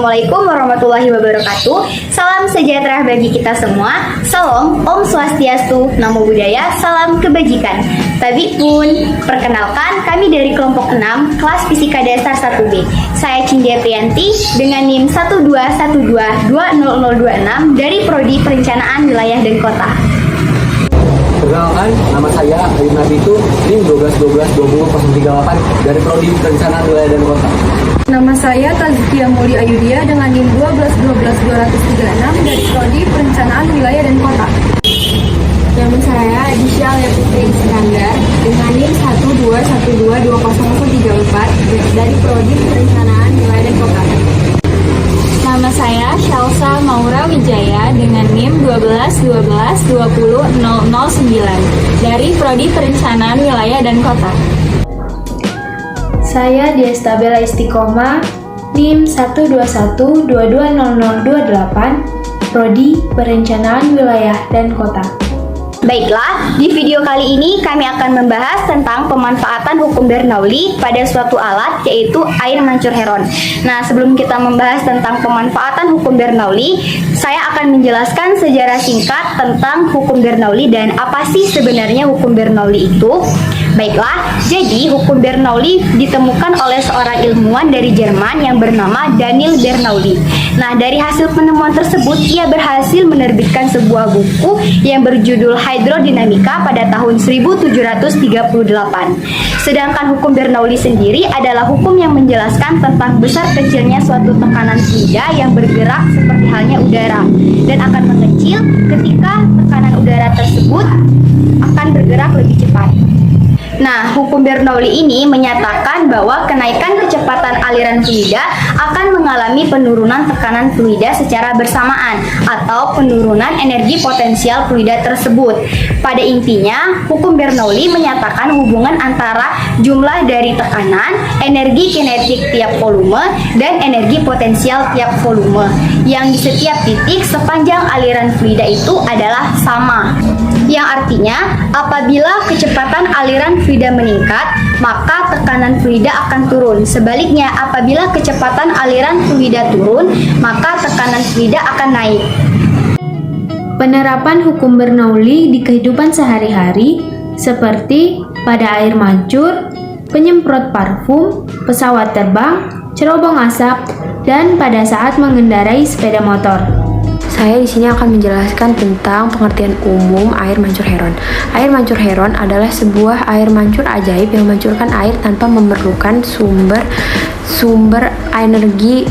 Assalamualaikum warahmatullahi wabarakatuh. Salam sejahtera bagi kita semua. Salam, Om Swastiastu, Namo Buddhaya, salam kebajikan. Tabik pun, perkenalkan kami dari kelompok 6 kelas Fisika Dasar 1B. Saya Cindia Priyanti dengan NIM 121220026 dari Prodi Perencanaan Wilayah dan Kota. Perkenalkan, nama saya Ayub Nabitu, NIM 12-12-20-038 dari Prodi Perencanaan Wilayah dan Kota. Nama saya Tazkia Muli Ayudia dengan NIM 12-12-236 dari Prodi Perencanaan Wilayah dan Kota. Nama saya Adisha Leputri Iskandar dengan NIM 121220034 dari Prodi Perencanaan Wilayah dan Kota. Nama saya Shalsa Maura Wijaya dengan NIM 12-12-20-009 dari Prodi Perencanaan Wilayah dan Kota. Saya Diesta Bella Istiqomah, NIM 121220028, Prodi Perencanaan Wilayah dan Kota. Baiklah, di video kali ini kami akan membahas tentang pemanfaatan hukum Bernoulli pada suatu alat, yaitu air mancur heron. Nah, sebelum kita membahas tentang pemanfaatan hukum Bernoulli, saya akan menjelaskan sejarah singkat tentang hukum Bernoulli dan apa sih sebenarnya hukum Bernoulli itu. Baiklah, jadi hukum Bernoulli ditemukan oleh seorang ilmuwan dari Jerman yang bernama Daniel Bernoulli. Nah, dari hasil penemuan tersebut, ia berhasil menerbitkan sebuah buku yang berjudul Hidrodinamika pada tahun 1738. Sedangkan hukum Bernoulli sendiri adalah hukum yang menjelaskan tentang besar kecilnya suatu tekanan fluida yang bergerak seperti halnya udara dan akan mengecil ketika tekanan udara tersebut akan bergerak lebih cepat. Nah, hukum Bernoulli ini menyatakan bahwa kenaikan kecepatan aliran fluida akan mengalami penurunan tekanan fluida secara bersamaan atau penurunan energi potensial fluida tersebut. Pada intinya, hukum Bernoulli menyatakan hubungan antara jumlah dari tekanan, energi kinetik tiap volume, dan energi potensial tiap volume yang di setiap titik sepanjang aliran fluida itu adalah sama. Yang artinya, apabila kecepatan aliran fluida meningkat, maka tekanan fluida akan turun. Sebaliknya, apabila kecepatan aliran fluida turun, maka tekanan fluida akan naik. Penerapan hukum Bernoulli di kehidupan sehari-hari seperti pada air mancur, penyemprot parfum, pesawat terbang, cerobong asap, dan pada saat mengendarai sepeda motor. Saya di sini akan menjelaskan tentang pengertian umum air mancur heron. Air mancur heron adalah sebuah air mancur ajaib yang mencurkan air tanpa memerlukan sumber energi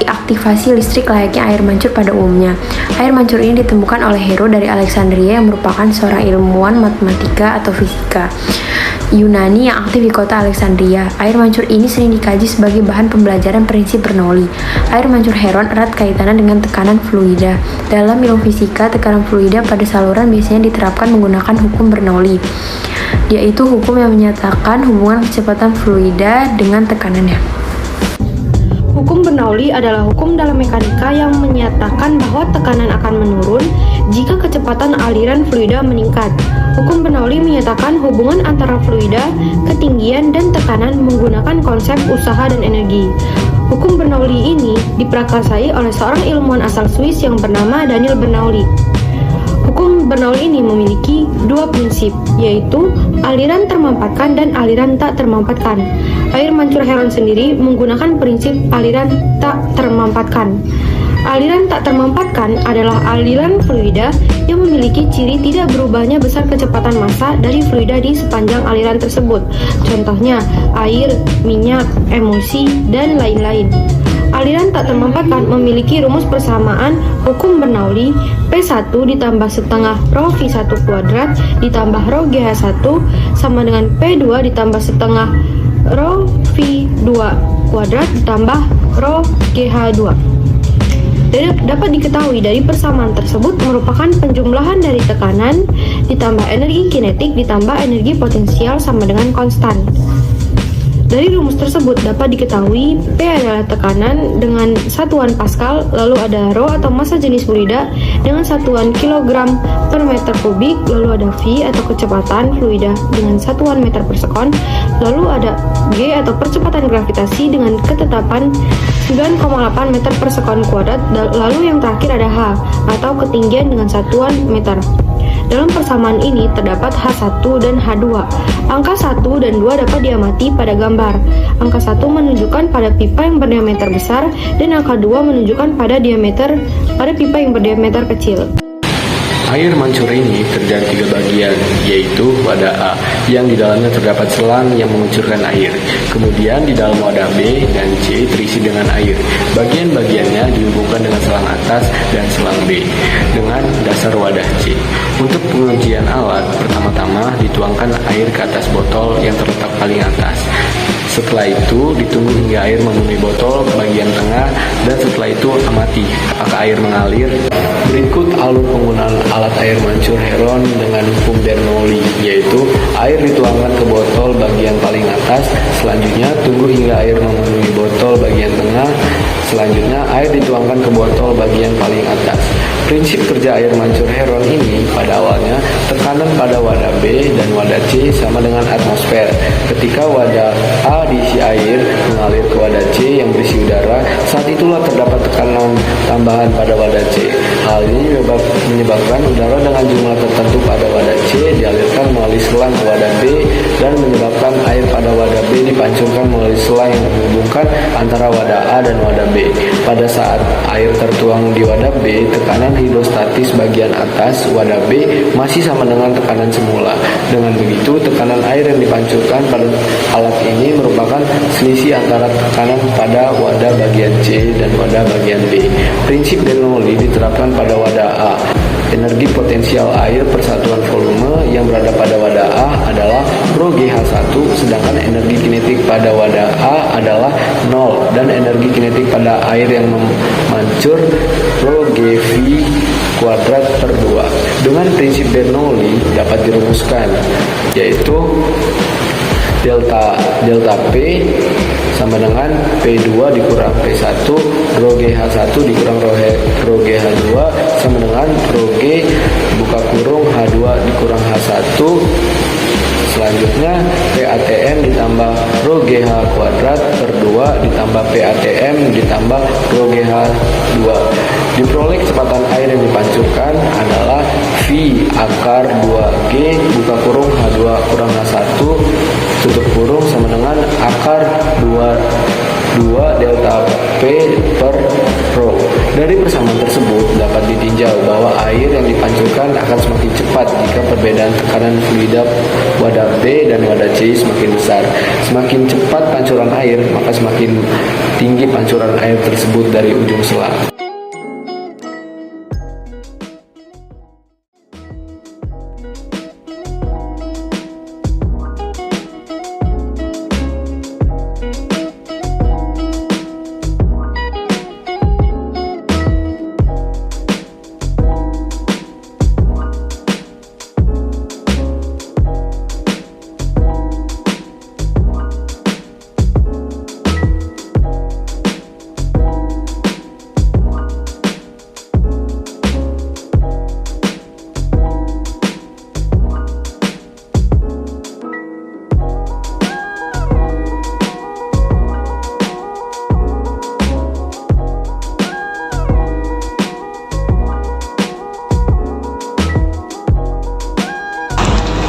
aktivasi listrik layaknya air mancur pada umumnya. Air mancur ini ditemukan oleh Hero dari Alexandria yang merupakan seorang ilmuwan matematika atau fisika Yunani yang aktif di kota Alexandria. Air mancur ini sering dikaji sebagai bahan pembelajaran prinsip Bernoulli. Air mancur heron erat kaitannya dengan tekanan fluida. Dalam ilmu fisika, tekanan fluida pada saluran biasanya diterapkan menggunakan hukum Bernoulli, yaitu hukum yang menyatakan hubungan kecepatan fluida dengan tekanannya. Hukum Bernoulli adalah hukum dalam mekanika yang menyatakan bahwa tekanan akan menurun jika kecepatan aliran fluida meningkat. Hukum Bernoulli menyatakan hubungan antara fluida, ketinggian, dan tekanan menggunakan konsep usaha dan energi. Hukum Bernoulli ini diprakarsai oleh seorang ilmuwan asal Swiss yang bernama Daniel Bernoulli. Hukum Bernoulli ini memiliki dua prinsip, yaitu aliran termampatkan dan aliran tak termampatkan. Air mancur heron sendiri menggunakan prinsip aliran tak termampatkan. Aliran tak termampatkan adalah aliran fluida yang memiliki ciri tidak berubahnya besar kecepatan massa dari fluida di sepanjang aliran tersebut. Contohnya, air, minyak, emulsi, dan lain-lain. Aliran tak termampatkan memiliki rumus persamaan hukum Bernoulli P1 ditambah setengah rho V1 kuadrat ditambah rho GH1 sama dengan P2 ditambah setengah rho V2 kuadrat ditambah rho GH2. Dapat diketahui dari persamaan tersebut merupakan penjumlahan dari tekanan ditambah energi kinetik ditambah energi potensial sama dengan konstan. Dari rumus tersebut dapat diketahui P adalah tekanan dengan satuan Pascal, lalu ada Rho atau massa jenis fluida dengan satuan kilogram per meter kubik, lalu ada V atau kecepatan fluida dengan satuan meter per sekon, lalu ada G atau percepatan gravitasi dengan ketetapan 9,8 meter per sekon kuadrat, lalu yang terakhir ada H atau ketinggian dengan satuan meter. Dalam persamaan ini terdapat H1 dan H2. Angka 1 dan 2 dapat diamati pada gambar. Angka 1 menunjukkan pada pipa yang berdiameter besar dan angka 2 menunjukkan pada pipa yang berdiameter kecil. Air mancur ini terjadi 3 bagian, yaitu wadah A, yang di dalamnya terdapat selang yang mengucurkan air. Kemudian di dalam wadah B dan C terisi dengan air. Bagian-bagiannya dihubungkan dengan selang atas dan selang B dengan dasar wadah C. Untuk pengujian alat, pertama-tama dituangkan air ke atas botol yang terletak paling atas. Setelah itu ditunggu hingga air memenuhi botol bagian tengah, dan setelah itu amati apakah air mengalir. Berikut alur penggunaan alat air mancur Heron dengan hukum Bernoulli, yaitu air dituangkan ke botol bagian paling atas, selanjutnya tunggu hingga air memenuhi botol bagian tengah, selanjutnya air dituangkan ke botol bagian paling atas. Prinsip kerja air mancur Heron ini pada awalnya tekanan pada wadah B dan wadah C sama dengan atmosfer. Ketika wadah A diisi air mengalir ke wadah C yang berisi udara, saat itulah terdapat tekanan tambahan pada wadah C. Hal ini menyebabkan udara dengan jumlah tertentu pada wadah C dialirkan melalui selang ke wadah B dan menyebabkan air pada wadah B dipancurkan melalui selang yang menghubungkan antara wadah A dan wadah B. Pada saat air tertuang di wadah B, tekanan hidrostatis bagian atas wadah B masih sama dengan tekanan semula. Dengan begitu, tekanan air yang dipancurkan pada alat ini merupakan selisih antara tekanan pada wadah bagian C dan wadah bagian B. Prinsip Bernoulli diterapkan pada wadah A. Energi potensial air per satuan volume yang berada pada wadah A adalah Rho GH1, sedangkan energi kinetik pada wadah A adalah 0, dan energi kinetik pada air yang memancur Rho GV kuadrat per 2. Dengan prinsip Bernoulli dapat dirumuskan, yaitu delta P sama dengan P2 dikurang P1, Rho GH1 dikurang Rho GH2 sama dengan Rho G buka kurung H2 dikurang H1. Selanjutnya PATM ditambah Rho GH kuadrat per 2 ditambah PATM ditambah Rho GH2. Diperoleh kecepatan air yang dipancurkan adalah V akar 2G buka kurung H2 kurang H1 tutup kurung sama dengan akar 2 delta P per Rho. Dari persamaan tersebut dapat ditinjau bahwa air yang dipancurkan akan semakin cepat jika perbedaan tekanan fluida wadah B dan wadah C semakin besar. Semakin cepat pancuran air, maka semakin tinggi pancuran air tersebut dari ujung selang.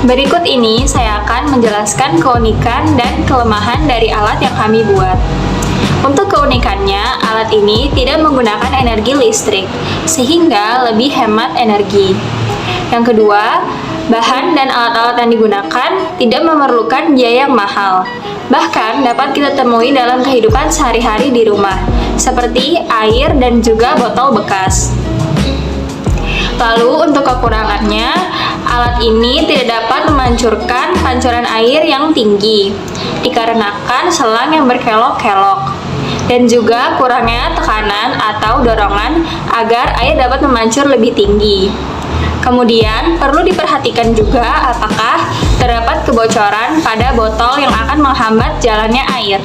Berikut ini saya akan menjelaskan keunikan dan kelemahan dari alat yang kami buat. Untuk keunikannya, alat ini tidak menggunakan energi listrik, sehingga lebih hemat energi. Yang kedua, bahan dan alat-alat yang digunakan tidak memerlukan biaya yang mahal. Bahkan dapat kita temui dalam kehidupan sehari-hari di rumah, seperti air dan juga botol bekas. Lalu untuk kekurangannya, alat ini tidak dapat memancurkan pancuran air yang tinggi, dikarenakan selang yang berkelok-kelok, dan juga kurangnya tekanan atau dorongan agar air dapat memancur lebih tinggi. Kemudian, perlu diperhatikan juga apakah terdapat kebocoran pada botol yang akan menghambat jalannya air.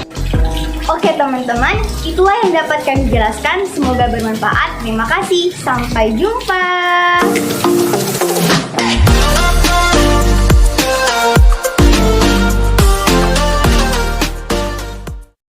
Oke teman-teman, itulah yang dapat kami jelaskan. Semoga bermanfaat. Terima kasih. Sampai jumpa.